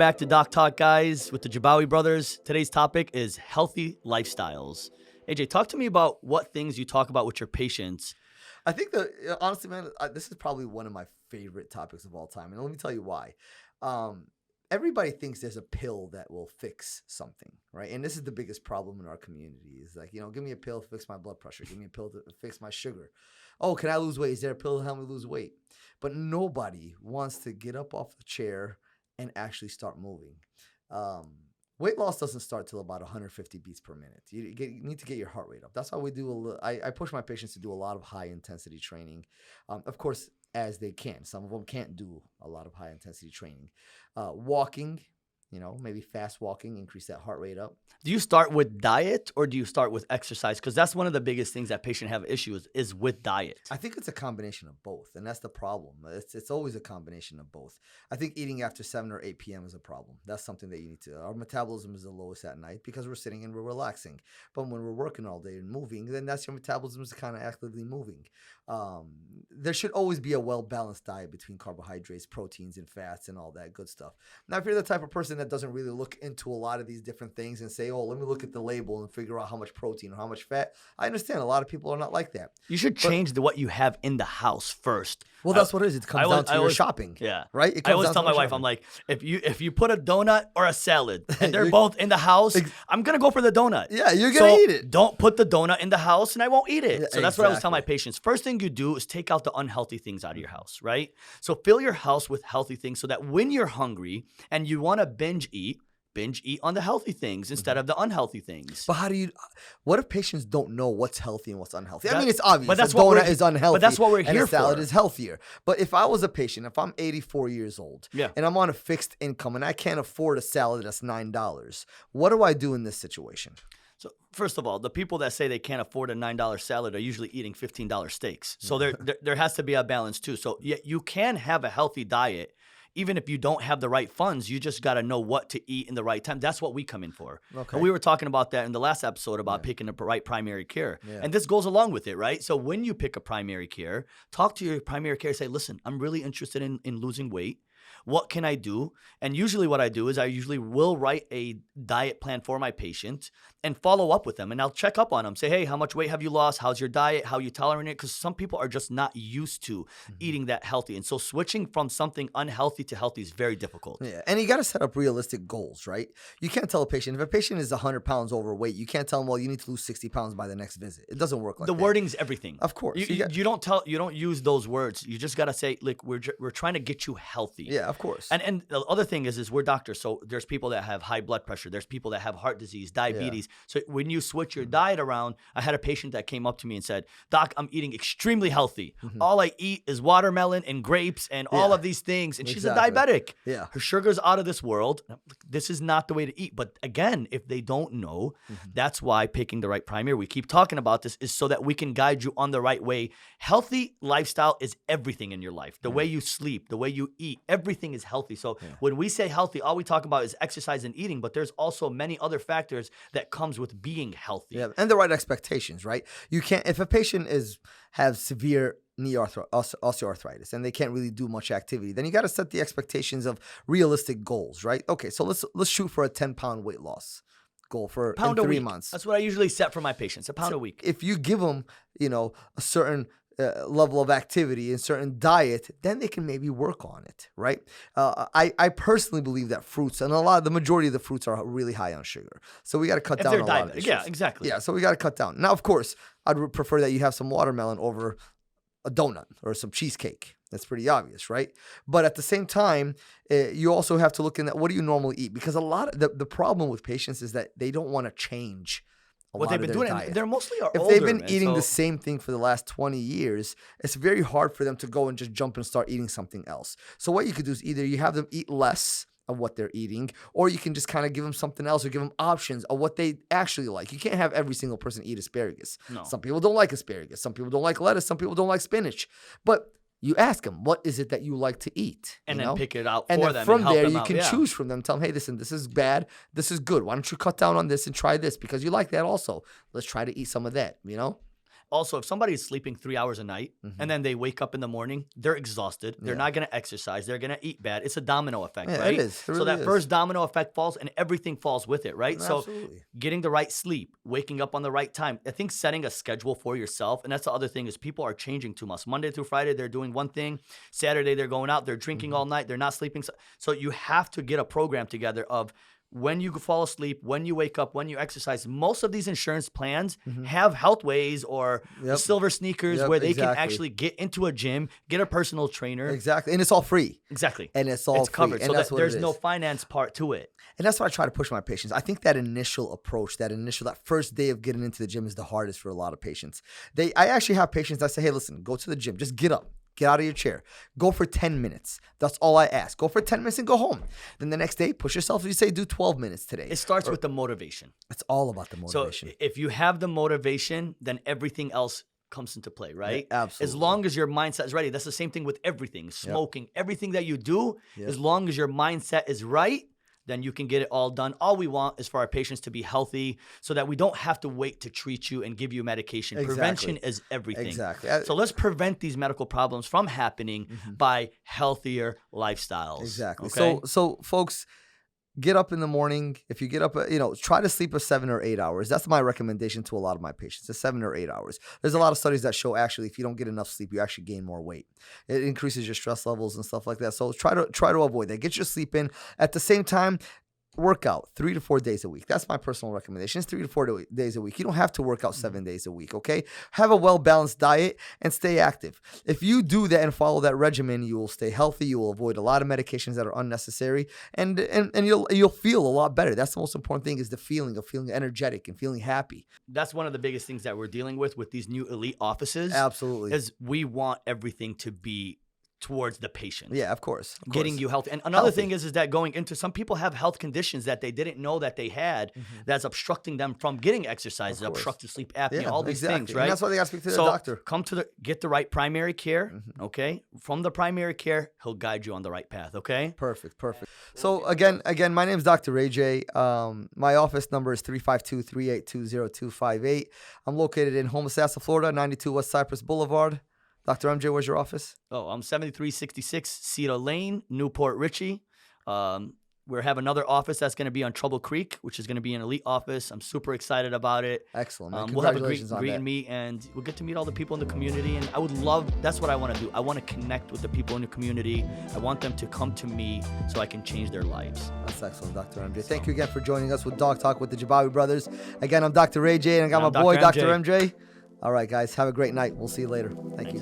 back to Doc Tok, guys, with the Jabawi brothers. Today's topic is healthy lifestyles. AJ, talk to me about what things you talk about with your patients. I think that, honestly, man, this is probably one of my favorite topics of all time. And let me tell you why. Everybody thinks there's a pill that will fix something, right? And this is the biggest problem in our community is like, give me a pill to fix my blood pressure. Give me a pill to fix my sugar. Oh, can I lose weight? Is there a pill to help me lose weight? But nobody wants to get up off the chair and actually start moving. Weight loss doesn't start till about 150 beats per minute. You need to get your heart rate up. That's why we do. I push my patients to do a lot of high intensity training. Of course, as they can. Some of them can't do a lot of high intensity training. Walking, maybe fast walking, increase that heart rate up. Do you start with diet or do you start with exercise? Because that's one of the biggest things that patients have issues is with diet. I think it's a combination of both, and that's the problem. It's always a combination of both. I think eating after 7 or 8 p.m. is a problem. That's something that you need to. Our metabolism is the lowest at night because we're sitting and we're relaxing. But when we're working all day and moving, then that's your metabolism is kind of actively moving. There should always be a well-balanced diet between carbohydrates, proteins, and fats and all that good stuff. Now, if you're the type of person that doesn't really look into a lot of these different things and say, oh, let me look at the label and figure out how much protein or how much fat, I understand a lot of people are not like that. You should change what you have in the house first. Well, that's what it is. It comes down to your shopping. Yeah. Right? I always tell my wife, I'm like, if you put a donut or a salad and they're both in the house, I'm going to go for the donut. Yeah, you're going to eat it. Don't put the donut in the house and I won't eat it. Yeah, so that's what I always tell my patients. First thing you do is take out the unhealthy things out of your house, right? So fill your house with healthy things so that when you're hungry and you want to binge eat on the healthy things instead of the unhealthy things. But what if patients don't know what's healthy and what's unhealthy? I mean, it's obvious. But that's what donut is unhealthy. But that's what we're here for. And a salad is healthier. But if I was a patient, if I'm 84 years old and I'm on a fixed income and I can't afford a salad that's $9, what do I do in this situation? So first of all, the people that say they can't afford a $9 salad are usually eating $15 steaks. So there has to be a balance too. So yeah, you can have a healthy diet. Even if you don't have the right funds, you just got to know what to eat in the right time. That's what we come in for. Okay. And we were talking about that in the last episode about picking the right primary care. Yeah. And this goes along with it, right? So when you pick a primary care, talk to your primary care. Say, listen, I'm really interested in losing weight. What can I do? And usually what I do is I usually will write a diet plan for my patient and follow up with them. And I'll check up on them. Say, hey, how much weight have you lost? How's your diet? How are you tolerating it? Because some people are just not used to eating that healthy. And so switching from something unhealthy to healthy is very difficult. Yeah. And you got to set up realistic goals, right? You can't tell a patient, if a patient is 100 pounds overweight, you can't tell them, well, you need to lose 60 pounds by the next visit. It doesn't work like that. The wording's everything. Of course. You don't use those words. You just got to say, look, we're trying to get you healthy. Yeah, of course. And the other thing is we're doctors. So there's people that have high blood pressure. There's people that have heart disease, diabetes. Yeah. So when you switch your diet around, I had a patient that came up to me and said, Doc, I'm eating extremely healthy. All I eat is watermelon and grapes and all of these things. And she's a diabetic. Yeah. Her sugar's out of this world. This is not the way to eat. But again, if they don't know, that's why picking the right primary, we keep talking about this, is so that we can guide you on the right way. Healthy lifestyle is everything in your life. The way you sleep, the way you eat, everything is healthy. So when we say healthy, all we talk about is exercise and eating, but there's also many other factors that comes with being healthy. Yeah, and the right expectations, right? You can't, if a patient has severe knee osteoarthritis and they can't really do much activity, then you got to set the expectations of realistic goals, right? Okay, so let's shoot for a 10-pound weight loss goal for in 3 months. That's what I usually set for my patients, a pound a week. If you give them, a certain level of activity and certain diet, then they can maybe work on it, right? I personally believe that fruits, and the majority of the fruits are really high on sugar. So we got to cut down on a lot of issues. Yeah, exactly. Yeah, so we got to cut down. Now, of course, I'd prefer that you have some watermelon over a donut or some cheesecake. That's pretty obvious, right? But at the same time, you also have to look at what do you normally eat? Because a lot of the problem with patients is that they don't want to change what they've been doing. Diet. They're mostly older. If they've been eating the same thing for the last 20 years, it's very hard for them to go and just jump and start eating something else. So what you could do is either you have them eat less of what they're eating, or you can just kind of give them something else or give them options of what they actually like. You can't have every single person eat asparagus. No. Some people don't like asparagus. Some people don't like lettuce. Some people don't like spinach. But you ask them, what is it that you like to eat? And then pick it out for them. And from there, you can choose from them. Tell them, hey, listen, this is bad. This is good. Why don't you cut down on this and try this? Because you like that also. Let's try to eat some of that, also, if somebody is sleeping 3 hours a night Mm-hmm. and then they wake up in the morning, they're exhausted. They're not going to exercise. They're going to eat bad. It's a domino effect, Yeah, right? it is. It So really that is. first domino effect falls and everything falls with it, right? So Absolutely. getting the right sleep, waking up on the right time. I think setting a schedule for yourself, and that's the other thing is people are changing too much. Monday through Friday, they're doing one thing. Saturday, they're going out. They're drinking all night. They're not sleeping. So you have to get a program together of when you fall asleep, when you wake up, when you exercise. Most of these insurance plans have Healthways or Yep. silver sneakers Yep, where they can exactly. actually get into a gym, get a personal trainer. Exactly. And it's all free. Exactly. And it's all It's covered. free. So And that's what there's it no is. finance part to it. And that's what I try to push my patients. I think that initial approach, that first day of getting into the gym is the hardest for a lot of patients. I actually have patients that say, hey, listen, go to the gym. Just get up. Get out of your chair. Go for 10 minutes. That's all I ask. Go for 10 minutes and go home. Then the next day, push yourself. You say, do 12 minutes today. It starts with the motivation. It's all about the motivation. So if you have the motivation, then everything else comes into play, right? Yeah, absolutely. As long as your mindset is ready. That's the same thing with everything. Smoking, everything that you do, Yep. as long as your mindset is right, then you can get it all done. All we want is for our patients to be healthy so that we don't have to wait to treat you and give you medication. Exactly. Prevention is everything. Exactly. So let's prevent these medical problems from happening by healthier lifestyles. Exactly. Okay? So folks, get up in the morning. If you get up, try to sleep a 7 or 8 hours. That's my recommendation to a lot of my patients, a 7 or 8 hours. There's a lot of studies that show actually if you don't get enough sleep, you actually gain more weight. It increases your stress levels and stuff like that. So try to avoid that. Get your sleep in. At the same time, work out 3 to 4 days a week. That's my personal recommendation. It's 3 to 4 days a week. You don't have to work out 7 days a week, okay? Have a well-balanced diet and stay active. If you do that and follow that regimen, you will stay healthy. You will avoid a lot of medications that are unnecessary, and you'll feel a lot better. That's the most important thing, is the feeling of feeling energetic and feeling happy. That's one of the biggest things that we're dealing with these new elite offices. Absolutely. Is we want everything to be towards the patient. Yeah, of course. Getting you healthy. And another thing is that going into, some people have health conditions that they didn't know that they had that's obstructing them from getting exercise, obstructive sleep apnea, all these things, right? And that's why they got to speak to So the doctor. come to get the right primary care, okay? From the primary care, he'll guide you on the right path, okay? Perfect. So again, my name is Dr. Ray J. My office number is 352-382-0258. I'm located in Homosassa, Florida, 92 West Cypress Boulevard. Dr. MJ, where's your office? Oh, I'm 7366 Cedar Lane, Newport Richie. We have another office that's going to be on Trouble Creek, which is going to be an elite office. I'm super excited about it. Excellent, man. We'll have a Congratulations on greet that. and meet, and we'll get to meet all the people in the community. And I would love, that's what I want to do. I want to connect with the people in the community. I want them to come to me so I can change their lives. That's excellent, Dr. MJ. Thank you again for joining us with Doc Talk with the Jabawi brothers. Again, I'm Dr. Ray J, and I got And my I'm boy, Dr. Dr. MJ. All right, guys. Have a great night. We'll see you later. Thank you.